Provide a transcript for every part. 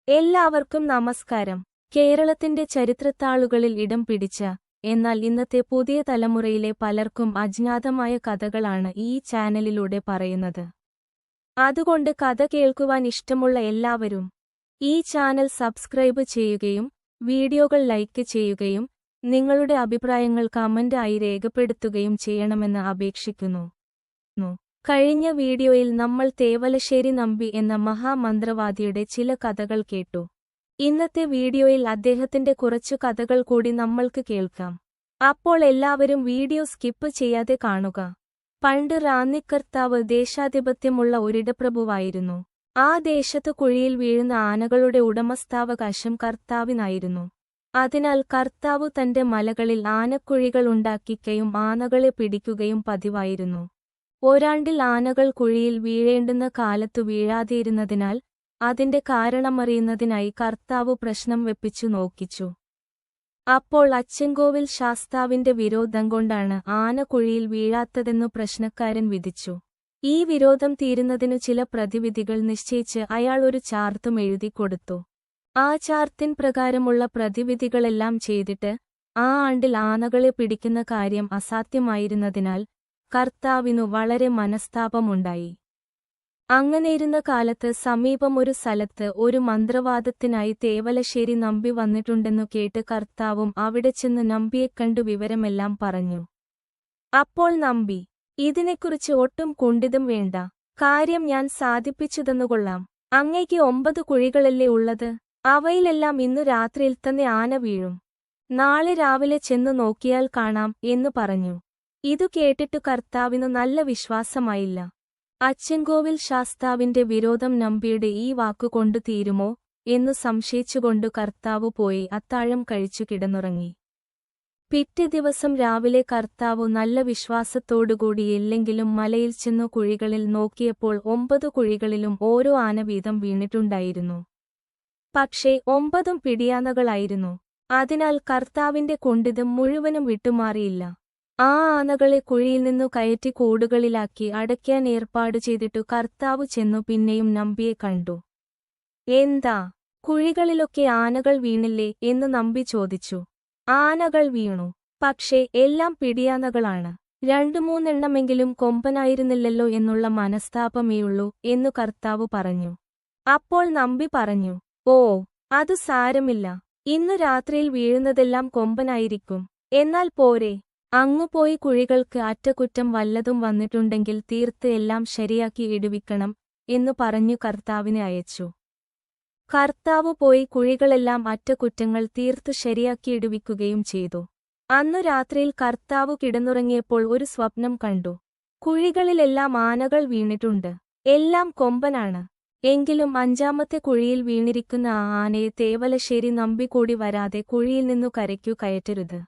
എല്ലാവർക്കും നമസ്കാരം. കേരളത്തിന്റെ ചരിത്രത്താളുകളിൽ ഇടം പിടിച്ച, എന്നാൽ ഇന്നത്തെ പുതിയ തലമുറയിലെ പലർക്കും അജ്ഞാതമായ കഥകളാണ് ഈ ചാനലിലൂടെ പറയുന്നത്. അതുകൊണ്ട് കഥ കേൾക്കുവാൻ ഇഷ്ടമുള്ള എല്ലാവരും ഈ ചാനൽ സബ്സ്ക്രൈബ് ചെയ്യുകയും വീഡിയോകൾ ലൈക്ക് ചെയ്യുകയും നിങ്ങളുടെ അഭിപ്രായങ്ങൾ കമന്റ് ആയി രേഖപ്പെടുത്തുകയും ചെയ്യണമെന്ന് അപേക്ഷിക്കുന്നു. കഴിഞ്ഞ വീഡിയോയിൽ നമ്മൾ തേവലശ്ശേരി നമ്പി എന്ന മഹാമന്ത്രവാദിയുടെ ചില കഥകൾ കേട്ടു. ഇന്നത്തെ വീഡിയോയിൽ അദ്ദേഹത്തിന്റെ കുറച്ചു കഥകൾ കൂടി നമ്മൾക്ക് കേൾക്കാം. അപ്പോൾ എല്ലാവരും വീഡിയോ സ്കിപ്പ് ചെയ്യാതെ കാണുക. പണ്ട് റാന്നിക്കർത്താവ് ദേശാധിപത്യമുള്ള ഒരിടപ്രഭുവായിരുന്നു. ആ ദേശത്ത് കുഴിയിൽ വീഴുന്ന ആനകളുടെ ഉടമസ്ഥാവകാശം കർത്താവിനായിരുന്നു. അതിനാൽ കർത്താവ് തന്റെ മലകളിൽ ആനക്കുഴികൾ ഉണ്ടാക്കിക്കുകയും ആനകളെ പിടിക്കുകയും പതിവായിരുന്നു. ഒരാണ്ടിൽ ആനകൾ കുഴിയിൽ വീഴേണ്ടുന്ന കാലത്തു വീഴാതെയിരുന്നതിനാൽ അതിന്റെ കാരണമറിയുന്നതിനായി കർത്താവ് പ്രശ്നം വെപ്പിച്ചു നോക്കിച്ചു. അപ്പോൾ അച്ചൻകോവിൽ ശാസ്താവിന്റെ വിരോധം കൊണ്ടാണ് ആന കുഴിയിൽ വീഴാത്തതെന്നു പ്രശ്നക്കാരൻ വിധിച്ചു. ഈ വിരോധം തീരുന്നതിനു ചില പ്രതിവിധികൾ നിശ്ചയിച്ച് അയാൾ ഒരു ചാർത്തും എഴുതിക്കൊടുത്തു. ആ ചാർത്തിൻ പ്രകാരമുള്ള പ്രതിവിധികളെല്ലാം ചെയ്തിട്ട് ആ ആണ്ടിൽ ആനകളെ പിടിക്കുന്ന കാര്യം അസാധ്യമായിരുന്നതിനാൽ കർത്താവിനു വളരെ മനസ്താപമുണ്ടായി. അങ്ങനെയിരുന്ന കാലത്ത് സമീപം ഒരു സ്ഥലത്ത് ഒരു മന്ത്രവാദത്തിനായി തേവലശ്ശേരി നമ്പി വന്നിട്ടുണ്ടെന്നു കേട്ട് കർത്താവും അവിടെ ചെന്ന് നമ്പിയെക്കണ്ടു വിവരമെല്ലാം പറഞ്ഞു. അപ്പോൾ നമ്പി, ഇതിനെക്കുറിച്ച് ഒട്ടും കുണ്ഠിതം വേണ്ട, കാര്യം ഞാൻ സാധിപ്പിച്ചുതന്നുകൊള്ളാം. അങ്ങയ്ക്ക് 9 കുഴികളല്ലേ ഉള്ളത്, അവയിലെല്ലാം ഇന്നു രാത്രിയിൽ തന്നെ ആന വീഴും. നാളെ രാവിലെ ചെന്നു നോക്കിയാൽ കാണാം എന്നു പറഞ്ഞു. ഇതു കേട്ടിട്ടു കർത്താവിനു നല്ല വിശ്വാസമായില്ല. അച്ചൻകോവിൽ ശാസ്താവിന്റെ വിരോധം നമ്പിയുടെ ഈ വാക്കുകൊണ്ടു തീരുമോ എന്നു സംശയിച്ചുകൊണ്ടു കർത്താവു പോയി അത്താഴം കഴിച്ചു കിടന്നുറങ്ങി. പിറ്റേ ദിവസം രാവിലെ കർത്താവു നല്ല വിശ്വാസത്തോടുകൂടി എല്ലെങ്കിലും മലയിൽ ചെന്നു കുഴികളിൽ നോക്കിയപ്പോൾ 9 കുഴികളിലും ഓരോ ആന വീതം വീണിട്ടുണ്ടായിരുന്നു. പക്ഷേ 9ഉം പിടിയാനകളായിരുന്നു. അതിനാൽ കർത്താവിന്റെ കുണ്ഠിതം മുഴുവനും വിട്ടുമാറിയില്ല. ആ ആനകളെ കുഴിയിൽ നിന്നു കയറ്റി കൂടുകളിലാക്കി അടയ്ക്കാൻ ഏർപ്പാടു ചെയ്തിട്ടു കർത്താവു ചെന്നു പിന്നെയും നമ്പിയെ കണ്ടു. എന്താ, കുഴികളിലൊക്കെ ആനകൾ വീണില്ലേ എന്നു നമ്പി ചോദിച്ചു. ആനകൾ വീണു, പക്ഷേ എല്ലാം പിടിയാനകളാണ്. 2-3 കൊമ്പനായിരുന്നില്ലല്ലോ എന്നുള്ള മനസ്താപമേയുള്ളൂ എന്നു കർത്താവു പറഞ്ഞു. അപ്പോൾ നമ്പി പറഞ്ഞു, ഓ, അതു സാരമില്ല, ഇന്നു രാത്രിയിൽ വീഴുന്നതെല്ലാം കൊമ്പനായിരിക്കും. എന്നാൽ പോരെ, അങ്ങുപോയി കുഴികൾക്ക് അറ്റകുറ്റം വല്ലതും വന്നിട്ടുണ്ടെങ്കിൽ തീർത്ത് എല്ലാം ശരിയാക്കി ഇടുവിക്കണം എന്നു പറഞ്ഞു കർത്താവിനെ അയച്ചു. കർത്താവു പോയി കുഴികളെല്ലാം അറ്റകുറ്റങ്ങൾ തീർത്തു ശരിയാക്കി ഇടുവിക്കുകയും ചെയ്തു. അന്നു രാത്രിയിൽ കർത്താവു കിടന്നുറങ്ങിയപ്പോൾ ഒരു സ്വപ്നം കണ്ടു. കുഴികളിലെല്ലാം ആനകൾ വീണിട്ടുണ്ട്, എല്ലാം കൊമ്പനാണ്. എങ്കിലും 5ാമത്തെ കുഴിയിൽ വീണിരിക്കുന്ന ആ ആനയെ തേവലശ്ശേരി നമ്പി കൂടി വരാതെ കുഴിയിൽ നിന്നു കരയ്ക്കു കയറ്റരുത്,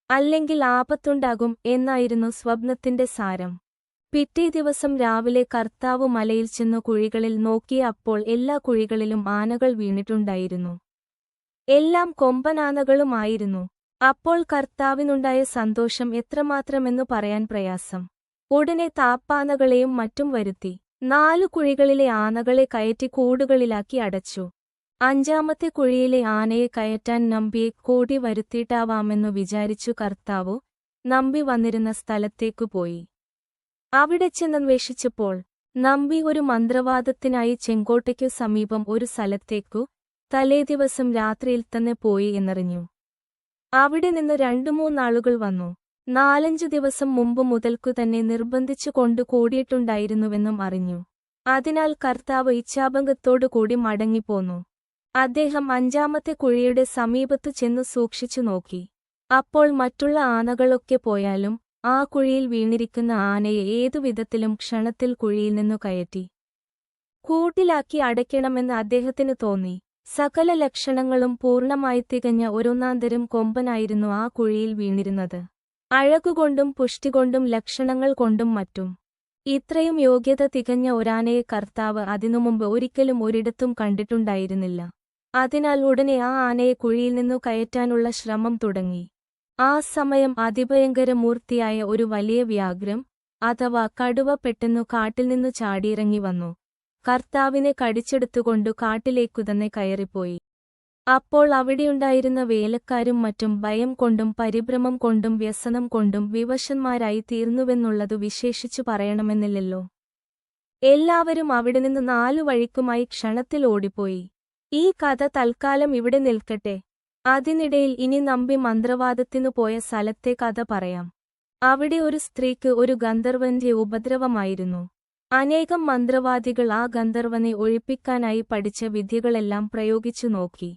അല്ലെങ്കിൽ ആപത്തുണ്ടാകും എന്നായിരുന്നു സ്വപ്നത്തിന്റെ സാരം. പിറ്റേ ദിവസം രാവിലെ കർത്താവു മലയിൽ ചെന്നു കുഴികളിൽ നോക്കിയ അപ്പോൾ എല്ലാ കുഴികളിലും ആനകൾ വീണിട്ടുണ്ടായിരുന്നു. എല്ലാം കൊമ്പനാനകളുമായിരുന്നു. അപ്പോൾ കർത്താവിനുണ്ടായ സന്തോഷം എത്രമാത്രമെന്നു പറയാൻ പ്രയാസം. ഉടനെ താപ്പാനകളെയും മറ്റും വരുത്തി 4 കുഴികളിലെ ആനകളെ കയറ്റി കൂടുകളിലാക്കി അടച്ചു. 5ാമത്തെ കുഴിയിലെ ആനയെ കയറ്റാൻ നമ്പിയെ കൂടി വരുത്തിയിട്ടാവാമെന്നു വിചാരിച്ചു കർത്താവു നമ്പി വന്നിരുന്ന സ്ഥലത്തേക്കു പോയി. അവിടെ ചെന്നന്വേഷിച്ചപ്പോൾ നമ്പി ഒരു മന്ത്രവാദത്തിനായി ചെങ്കോട്ടയ്ക്കു സമീപം ഒരു സ്ഥലത്തേക്കു തലേദിവസം രാത്രിയിൽ തന്നെ പോയി എന്നറിഞ്ഞു. അവിടെ നിന്ന് 2-3 ആളുകൾ വന്നു. 4-5 ദിവസം മുമ്പ് മുതൽക്കു തന്നെ നിർബന്ധിച്ചു കൊണ്ടു കൂടിയിട്ടുണ്ടായിരുന്നുവെന്നും അറിഞ്ഞു. അതിനാൽ കർത്താവ് ഇച്ഛാഭംഗത്തോടുകൂടി മടങ്ങിപ്പോന്നു. അദ്ദേഹം 5ാമത്തെ കുഴിയുടെ സമീപത്തു ചെന്നു സൂക്ഷിച്ചു നോക്കി. അപ്പോൾ മറ്റുള്ള ആനകളൊക്കെ പോയാലും ആ കുഴിയിൽ വീണിരിക്കുന്ന ആനയെ ഏതുവിധത്തിലും ക്ഷണത്തിൽ കുഴിയിൽ നിന്നു കയറ്റി കൂട്ടിലാക്കി അടയ്ക്കണമെന്ന് അദ്ദേഹത്തിനു തോന്നി. സകല ലക്ഷണങ്ങളും പൂർണ്ണമായി തികഞ്ഞ ഒരൊന്നാന്തരം കൊമ്പനായിരുന്നു ആ കുഴിയിൽ വീണിരുന്നത്. അഴകുകൊണ്ടും പുഷ്ടികൊണ്ടും ലക്ഷണങ്ങൾ കൊണ്ടും മറ്റും. ഇത്രയും യോഗ്യത തികഞ്ഞ ഒരാനയെ കർത്താവ് അതിനുമുമ്പ് ഒരിക്കലും ഒരിടത്തും കണ്ടിട്ടുണ്ടായിരുന്നില്ല. അതിനാൽ ഉടനെ ആ ആനയെ കുഴിയിൽ നിന്നു കയറ്റാനുള്ള ശ്രമം തുടങ്ങി. ആ സമയം അതിഭയങ്കര മൂർത്തിയായ ഒരു വലിയ വ്യാഘ്രം അഥവാ കടുവ പെട്ടെന്നു കാട്ടിൽ നിന്നു ചാടിയിറങ്ങി വന്നു. കർത്താവിനെ കടിച്ചെടുത്തുകൊണ്ടു കാട്ടിലേക്കു തന്നെ കയറിപ്പോയി. അപ്പോൾ അവിടെയുണ്ടായിരുന്ന വേലക്കാരും മറ്റും ഭയം കൊണ്ടും പരിഭ്രമം കൊണ്ടും വ്യസനം കൊണ്ടും വിവശന്മാരായി തീർന്നുവെന്നുള്ളതു വിശേഷിച്ചു പറയണമെന്നില്ലല്ലോ. എല്ലാവരും അവിടെ നിന്ന് 4 വഴിക്കുമായി ക്ഷണത്തിൽ ഓടിപ്പോയി. ഈ കഥ തൽക്കാലം ഇവിടെ നിൽക്കട്ടെ. അതിനിടയിൽ ഇനി നമ്പി മന്ത്രവാദത്തിനു പോയ സ്ഥലത്തെ കഥ പറയാം. അവിടെ ഒരു സ്ത്രീക്ക് ഒരു ഗന്ധർവന്റെ ഉപദ്രവമായിരുന്നു. അനേകം മന്ത്രവാദികൾ ആ ഗന്ധർവനെ ഒഴിപ്പിക്കാനായി പഠിച്ച വിദ്യകളെല്ലാം പ്രയോഗിച്ചു നോക്കി.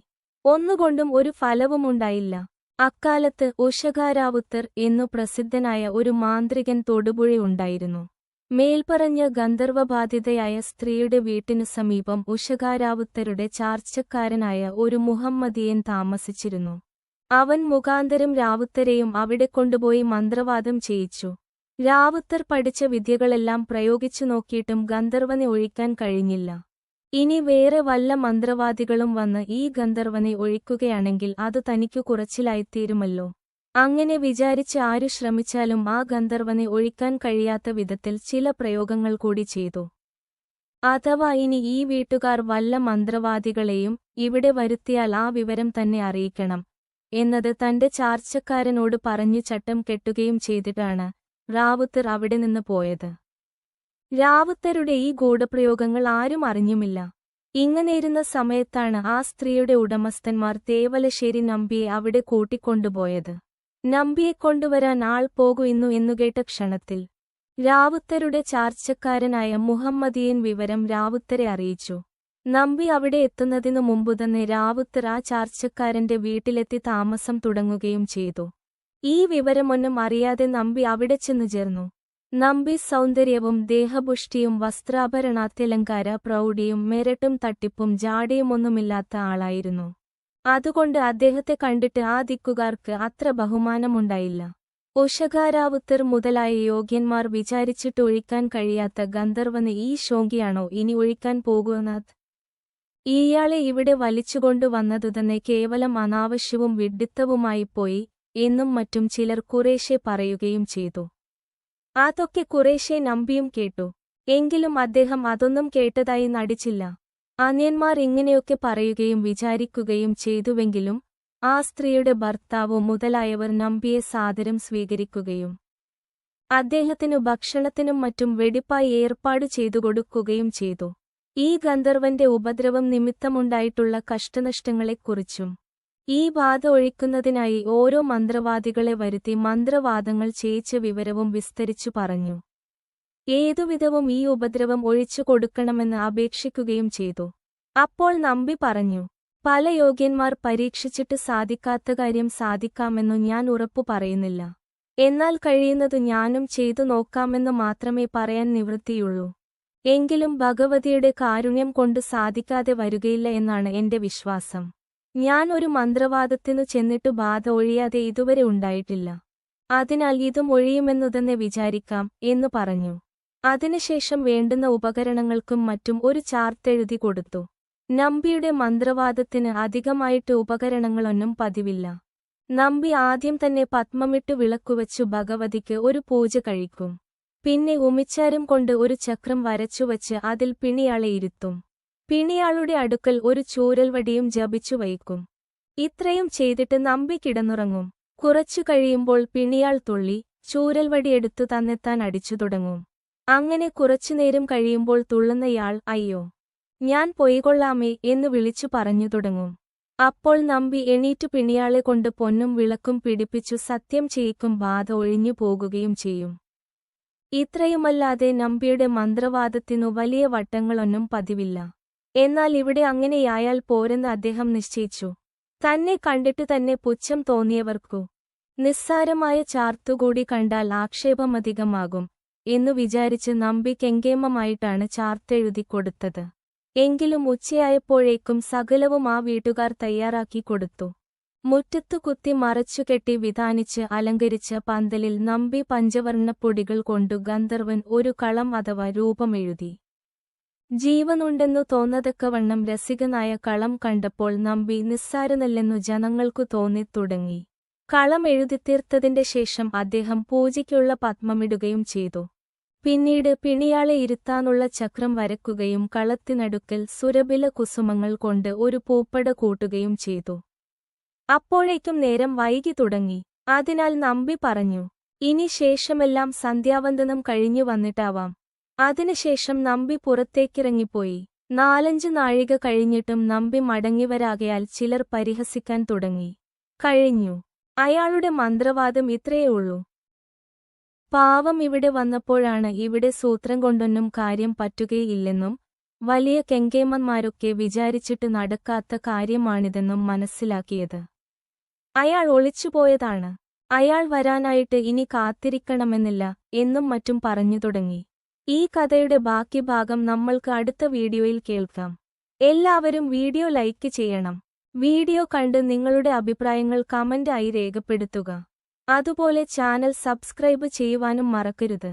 ഒന്നുകൊണ്ടും ഒരു ഫലവുമുണ്ടായില്ല. അക്കാലത്ത് ഉഷകാരാവുത്തർ എന്നു പ്രസിദ്ധനായ ഒരു മാന്ത്രികൻ തൊടുപുഴയുണ്ടായിരുന്നു. മേൽപ്പറഞ്ഞ ഗന്ധർവബാധിതയായ സ്ത്രീയുടെ വീട്ടിനു സമീപം ഉഷകാരാവുത്തരുടെ ചാർച്ചക്കാരനായ ഒരു മുഹമ്മദിയൻ താമസിച്ചിരുന്നു. അവൻ മുഖാന്തരം രാവുത്തരെയും അവിടെ കൊണ്ടുപോയി മന്ത്രവാദം ചെയ്യിച്ചു. രാവുത്തർ പഠിച്ച വിദ്യകളെല്ലാം പ്രയോഗിച്ചു നോക്കിയിട്ടും ഗന്ധർവനെ ഒഴിക്കാൻ കഴിഞ്ഞില്ല. ഇനി വേറെ വല്ല മന്ത്രവാദികളും വന്ന് ഈ ഗന്ധർവനെ ഒഴിക്കുകയാണെങ്കിൽ അത് തനിക്കു കുറച്ചിലായിത്തീരുമല്ലോ. അങ്ങനെ വിചാരിച്ച് ആരു ശ്രമിച്ചാലും ആ ഗന്ധർവനെ ഒഴിക്കാൻ കഴിയാത്ത വിധത്തിൽ ചില പ്രയോഗങ്ങൾ കൂടി ചെയ്തു. അഥവാ ഇനി ഈ വീട്ടുകാർ വല്ല മന്ത്രവാദികളെയും ഇവിടെ വരുത്തിയാൽ ആ വിവരം തന്നെ അറിയിക്കണം എന്നത് തന്റെ ചാർച്ചക്കാരനോട് പറഞ്ഞു ചട്ടം കെട്ടുകയും ചെയ്തിട്ടാണ് റാവുത്തർ അവിടെ നിന്ന് പോയത്. രാവുത്തരുടെ ഈ ഗൂഢപ്രയോഗങ്ങൾ ആരും അറിഞ്ഞുമില്ല. ഇങ്ങനെയിരുന്ന സമയത്താണ് ആ സ്ത്രീയുടെ ഉടമസ്ഥന്മാർ തേവലശ്ശേരി നമ്പിയെ അവിടെ കൂട്ടിക്കൊണ്ടുപോയത്. നമ്പിയെ കൊണ്ടുവരാൻ ആൾ പോകുന്നു എന്നുകേട്ട ക്ഷണത്തിൽ രാവുത്തരുടെ ചാർച്ചക്കാരനായ മുഹമ്മദിയൻ വിവരം രാവുത്തരെ അറിയിച്ചു. നമ്പി അവിടെ എത്തുന്നതിനു മുമ്പുതന്നെ രാവുത്തർ ആ ചാർച്ചക്കാരന്റെ വീട്ടിലെത്തി താമസം തുടങ്ങുകയും ചെയ്തു. ഈ വിവരമൊന്നും അറിയാതെ നമ്പി അവിടെ ചെന്നു ചേർന്നു. നമ്പി സൗന്ദര്യവും ദേഹപുഷ്ടിയും വസ്ത്രാഭരണാത്യലങ്കാര പ്രൗഢിയും മെരട്ടും തട്ടിപ്പും ജാടയുമൊന്നുമില്ലാത്ത ആളായിരുന്നു. അതുകൊണ്ട് അദ്ദേഹത്തെ കണ്ടിട്ട് ആ ദിക്കുകാർക്ക് അത്ര ബഹുമാനമുണ്ടായില്ല. ഉഷകാരാവുത്തർ മുതലായ യോഗ്യന്മാർ വിചാരിച്ചിട്ട് ഒഴിക്കാൻ കഴിയാത്ത ഗന്ധർവന് ഈ ശോങ്കിയാണോ ഇനി ഒഴിക്കാൻ പോകുന്നത്? ഇയാളെ ഇവിടെ വലിച്ചുകൊണ്ടുവന്നതുതന്നെ കേവലം അനാവശ്യവും വിഡ്ഢിത്തവുമായിപ്പോയി എന്നും മറ്റും ചിലർ കുറേശ്ശെ പറയുകയും ചെയ്തു. അതൊക്കെ കുറേശ്ശെ നമ്പിയും കേട്ടു. എങ്കിലും അദ്ദേഹം അതൊന്നും കേട്ടതായി നടിച്ചില്ല. അന്യന്മാർ ഇങ്ങനെയൊക്കെ പറയുകയും വിചാരിക്കുകയും ചെയ്തുവെങ്കിലും ആ സ്ത്രീയുടെ ഭർത്താവോ മുതലായവർ നമ്പിയെ സാദരം സ്വീകരിക്കുകയും അദ്ദേഹത്തിനു ഭക്ഷണത്തിനും മറ്റും വെടിപ്പായി ഏർപ്പാടു ചെയ്തുകൊടുക്കുകയും ചെയ്തു. ഈ ഗന്ധർവന്റെ ഉപദ്രവം നിമിത്തമുണ്ടായിട്ടുള്ള കഷ്ടനഷ്ടങ്ങളെക്കുറിച്ചും ഈ ബാധ ഒഴിക്കുന്നതിനായി ഓരോ മന്ത്രവാദികളെ വരുത്തി മന്ത്രവാദങ്ങൾ ചെയ്യിച്ച വിവരവും വിസ്തരിച്ചു പറഞ്ഞു. ഏതുവിധവും ഈ ഉപദ്രവം ഒഴിച്ചു കൊടുക്കണമെന്ന് അപേക്ഷിക്കുകയും ചെയ്തു. അപ്പോൾ നമ്പി പറഞ്ഞു, പല യോഗ്യന്മാർ പരീക്ഷിച്ചിട്ട് സാധിക്കാത്ത കാര്യം സാധിക്കാമെന്നു ഞാൻ ഉറപ്പു പറയുന്നില്ല. എന്നാൽ കഴിയുന്നത് ഞാനും ചെയ്തു നോക്കാമെന്ന് മാത്രമേ പറയാൻ നിവൃത്തിയുള്ളൂ. എങ്കിലും ഭഗവതിയുടെ കാരുണ്യം കൊണ്ട് സാധിക്കാതെ വരികയില്ല എന്നാണ് എന്റെ വിശ്വാസം. ഞാൻ ഒരു മന്ത്രവാദത്തിനു ചെന്നിട്ടു ബാധ ഒഴിയാതെ ഇതുവരെ ഉണ്ടായിട്ടില്ല. അതിനാൽ ഇതും ഒഴിയുമെന്നുതന്നെ വിചാരിക്കാം എന്നു പറഞ്ഞു. അതിനുശേഷം വേണ്ടുന്ന ഉപകരണങ്ങൾക്കും മറ്റും ഒരു ചാർത്തെഴുതി കൊടുത്തു. നമ്പിയുടെ മന്ത്രവാദത്തിന് അധികമായിട്ട് ഉപകരണങ്ങളൊന്നും പതിവില്ല. നമ്പി ആദ്യം തന്നെ പത്മമിട്ടു വിളക്കുവച്ചു ഭഗവതിക്ക് ഒരു പൂജ കഴിക്കും. പിന്നെ ഉമിച്ചാരം കൊണ്ട് ഒരു ചക്രം വരച്ചുവച്ച് അതിൽ പിണിയാളെ ഇരുത്തും. പിണിയാളുടെ അടുക്കൽ ഒരു ചൂരൽവടിയും ജപിച്ചു വയ്ക്കും. ഇത്രയും ചെയ്തിട്ട് നമ്പി കിടന്നുറങ്ങും. കുറച്ചു കഴിയുമ്പോൾ പിണിയാൾ തുള്ളി ചൂരൽവടിയെടുത്തു തന്നെത്താൻ അടിച്ചു തുടങ്ങും. അങ്ങനെ കുറച്ചുനേരം കഴിയുമ്പോൾ തുള്ളുന്നയാൾ അയ്യോ ഞാൻ പൊയ്കൊള്ളാമേ എന്നു വിളിച്ചു പറഞ്ഞു തുടങ്ങും. അപ്പോൾ നമ്പി എണീറ്റു പിണിയാളെ കൊണ്ട് പൊന്നും വിളക്കും പിടിപ്പിച്ചു സത്യം ചെയ്യിക്കും ബാധ ഒഴിഞ്ഞു പോകുകയും ചെയ്യും. ഇത്രയുമല്ലാതെ നമ്പിയുടെ മന്ത്രവാദത്തിനു വലിയ വട്ടങ്ങളൊന്നും പതിവില്ല. എന്നാൽ ഇവിടെ അങ്ങനെയായാൽ പോരെന്ന് അദ്ദേഹം നിശ്ചയിച്ചു. തന്നെ കണ്ടിട്ടു തന്നെ പുച്ഛം തോന്നിയവർക്കു നിസ്സാരമായ ചാർത്തുകൂടി കണ്ടാൽ ആക്ഷേപമധികമാകും എന്നു വിചാരിച്ച് നമ്പി കെങ്കേമമായിട്ടാണ് ചാർത്തെഴുതിക്കൊടുത്തത്. എങ്കിലും ഉച്ചയായപ്പോഴേക്കും സകലവും ആ വീട്ടുകാർ തയ്യാറാക്കി കൊടുത്തു. മുറ്റത്തു കുത്തി മറച്ചുകെട്ടി വിധാനിച്ച് അലങ്കരിച്ച പന്തലിൽ നമ്പി പഞ്ചവർണ്ണപ്പൊടികൾ കൊണ്ടു ഗന്ധർവൻ ഒരു കളം അഥവാ രൂപമെഴുതി. ജീവനുണ്ടെന്നു തോന്നതക്കവണ്ണം രസികനായ കളം കണ്ടപ്പോൾ നമ്പി നിസ്സാരനല്ലെന്നു ജനങ്ങൾക്കു തോന്നിത്തുടങ്ങി. കളം എഴുതിത്തീർത്തതിന്റെ ശേഷം അദ്ദേഹം പൂജയ്ക്കുള്ള പത്മമിടുകയും ചെയ്തു. പിന്നീട് പിണിയാളെ ഇരുത്താനുള്ള ചക്രം വരക്കുകയും കളത്തിനടുക്കൽ സുരഭില കുസുമങ്ങൾ കൊണ്ട് ഒരു പൂപ്പട കൂട്ടുകയും ചെയ്തു. അപ്പോഴേക്കും നേരം വൈകി തുടങ്ങി. അതിനാൽ നമ്പി പറഞ്ഞു, ഇനി ശേഷമെല്ലാം സന്ധ്യാവന്ദനം കഴിഞ്ഞു വന്നിട്ടാവാം. അതിനുശേഷം നമ്പി പുറത്തേക്കിറങ്ങിപ്പോയി. 4-5 നാഴിക കഴിഞ്ഞിട്ടും നമ്പി മടങ്ങിവരാകയാൽ ചിലർ പരിഹസിക്കാൻ തുടങ്ങി. കഴിഞ്ഞു, അയാളുടെ മന്ത്രവാദം ഇത്രയേ ഉള്ളൂ. പാവം ഇവിടെ വന്നപ്പോഴാണ് ഇവിടെ സൂത്രം കൊണ്ടൊന്നും കാര്യം പറ്റുകയില്ലെന്നും വലിയ കെങ്കേമന്മാരൊക്കെ വിചാരിച്ചിട്ട് നടക്കാത്ത കാര്യമാണിതെന്നും മനസ്സിലാക്കിയത്. അയാൾ ഒളിച്ചുപോയതാണ്. അയാൾ വരാനായിട്ട് ഇനി കാത്തിരിക്കണമെന്നില്ല എന്നും മറ്റും പറഞ്ഞു തുടങ്ങി. ഈ കഥയുടെ ബാക്കി ഭാഗം നമ്മൾക്ക് അടുത്ത വീഡിയോയിൽ കേൾക്കാം. എല്ലാവരും വീഡിയോ ലൈക്ക് ചെയ്യണം. വീഡിയോ കണ്ട് നിങ്ങളുടെ അഭിപ്രായങ്ങൾ കമന്റ് ആയി രേഖപ്പെടുത്തുക. അതുപോലെ ചാനൽ സബ്സ്ക്രൈബ് ചെയ്യുവാനും മറക്കരുത്.